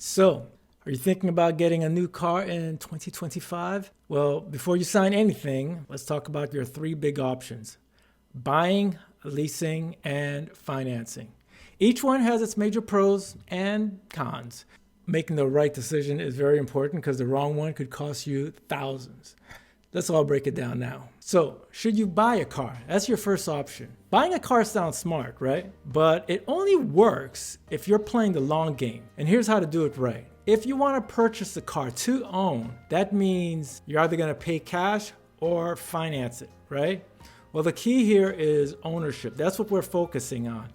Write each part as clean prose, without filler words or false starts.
So, are you thinking about getting a new car in 2025? Well, before you sign anything, let's talk about your three big options: buying, leasing, and financing. Each one has its major pros and cons. Making the right decision is very important because the wrong one could cost you thousands. Let's all break it down now. So, should you buy a car? That's your first option. Buying a car sounds smart, right? But it only works if you're playing the long game. And here's how to do it right. If you want to purchase a car to own, that means you're either going to pay cash or finance it, right? Well, the key here is ownership. That's what we're focusing on,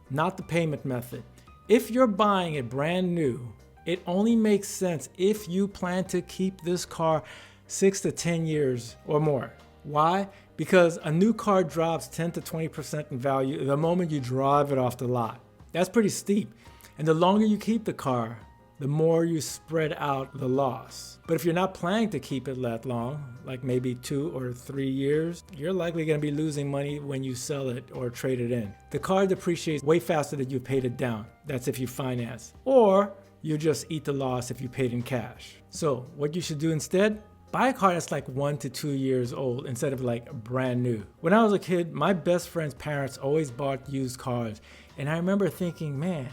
not the payment method. If you're buying it brand new, it only makes sense if you plan to keep this car 6 to 10 years or more. Why? Because a new car drops 10 to 20% in value the moment you drive it off the lot. That's pretty steep. And the longer you keep the car, the more you spread out the loss. But if you're not planning to keep it that long, like maybe 2 or 3 years, you're likely going to be losing money when you sell it or trade it in. The car depreciates way faster than you paid it down. That's if you finance. Or you just eat the loss if you paid in cash. So what you should do instead? Buy a car that's like 1 to 2 years old instead of like brand new. When I was a kid, my best friend's parents always bought used cars. And I remember thinking, man,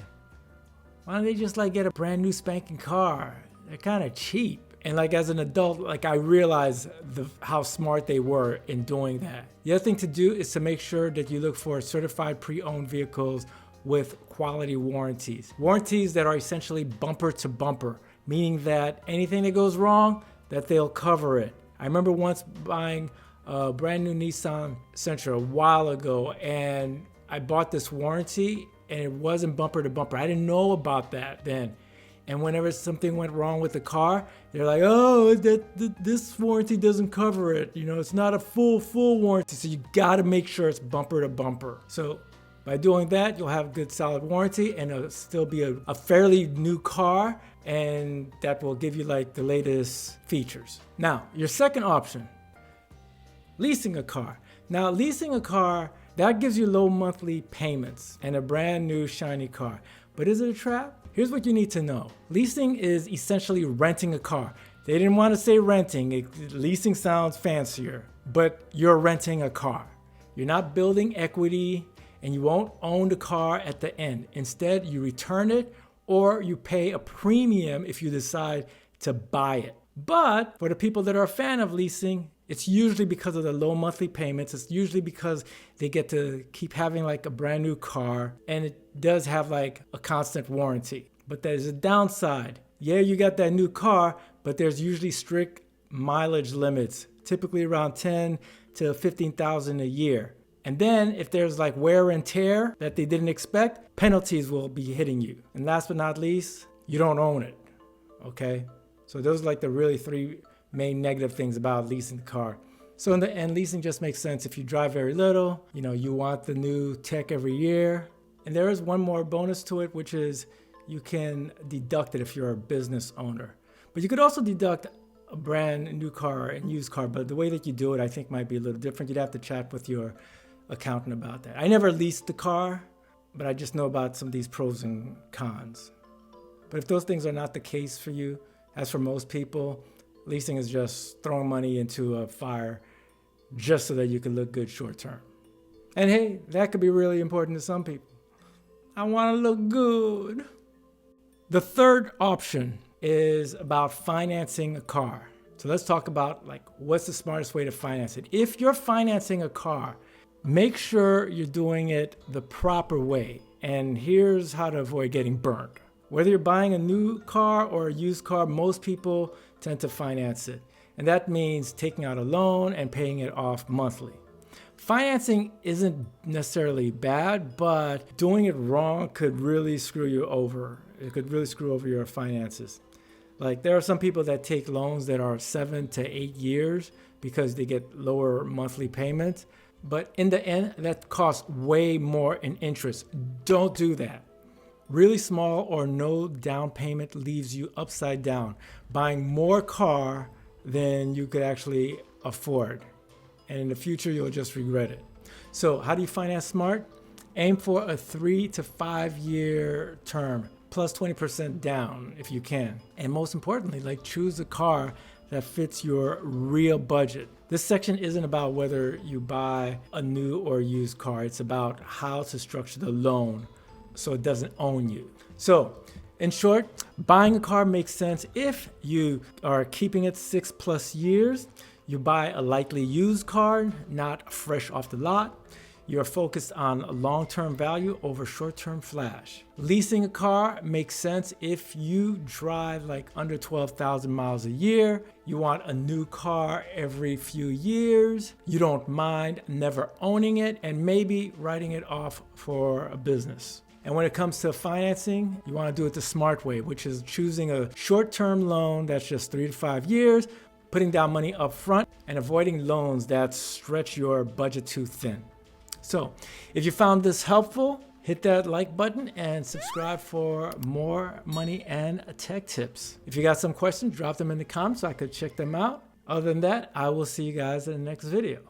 why don't they just like get a brand new spanking car? They're kind of cheap. And like as an adult, like I realized how smart they were in doing that. The other thing to do is to make sure that you look for certified pre-owned vehicles with quality warranties. Warranties that are essentially bumper to bumper, meaning that anything that goes wrong, that they'll cover it. I remember once buying a brand new Nissan Sentra a while ago, and I bought this warranty and it wasn't bumper to bumper. I didn't know about that then. And whenever something went wrong with the car, they're like, oh, this warranty doesn't cover it. You know, it's not a full warranty. So you gotta make sure it's bumper to bumper. So by doing that, you'll have good solid warranty and it'll still be a fairly new car, and that will give you like the latest features. Now, your second option, leasing a car. Now, leasing a car, that gives you low monthly payments and a brand new shiny car. But is it a trap? Here's what you need to know. Leasing is essentially renting a car. They didn't want to say renting. Leasing sounds fancier, but you're renting a car. You're not building equity, and you won't own the car at the end. Instead, you return it or you pay a premium if you decide to buy it. But for the people that are a fan of leasing, it's usually because of the low monthly payments. It's usually because they get to keep having like a brand new car, and it does have like a constant warranty. But there's a downside. Yeah, you got that new car, but there's usually strict mileage limits, typically around 10 to 15,000 a year. And then if there's like wear and tear that they didn't expect, penalties will be hitting you. And last but not least, you don't own it, okay? So those are like the really three main negative things about leasing the car. So in the end, leasing just makes sense if you drive very little, you know, you want the new tech every year. And there is one more bonus to it, which is you can deduct it if you're a business owner. But you could also deduct a brand new car and used car, but the way that you do it, I think might be a little different. You'd have to chat with your accountant about that. I never leased the car, but I just know about some of these pros and cons. But if those things are not the case for you, as for most people, leasing is just throwing money into a fire just so that you can look good short term. And hey, that could be really important to some people. I want to look good. The third option is about financing a car. So let's talk about like what's the smartest way to finance it. If you're financing a car, make sure you're doing it the proper way. And here's how to avoid getting burned. Whether you're buying a new car or a used car, most people tend to finance it. And that means taking out a loan and paying it off monthly. Financing isn't necessarily bad, but doing it wrong could really screw you over. It could really screw over your finances. Like there are some people that take loans that are 7 to 8 years because they get lower monthly payments. But in the end, that costs way more in interest. Don't do that. Really small or no down payment leaves you upside down, buying more car than you could actually afford. And in the future, you'll just regret it. So how do you finance smart? Aim for a 3 to 5 year term. plus 20% down if you can. And most importantly, like, choose a car that fits your real budget. This section isn't about whether you buy a new or used car. It's about how to structure the loan so it doesn't own you. So in short, buying a car makes sense if you are keeping it 6+ years. You buy a likely used car, not fresh off the lot. You're focused on long-term value over short-term flash. Leasing a car makes sense if you drive like under 12,000 miles a year. You want a new car every few years. You don't mind never owning it and maybe writing it off for a business. And when it comes to financing, you want to do it the smart way, which is choosing a short-term loan that's just 3 to 5 years, putting down money up front, and avoiding loans that stretch your budget too thin. So if you found this helpful, hit that like button and subscribe for more money and tech tips. If you got some questions, drop them in the comments so I could check them out. Other than that, I will see you guys in the next video.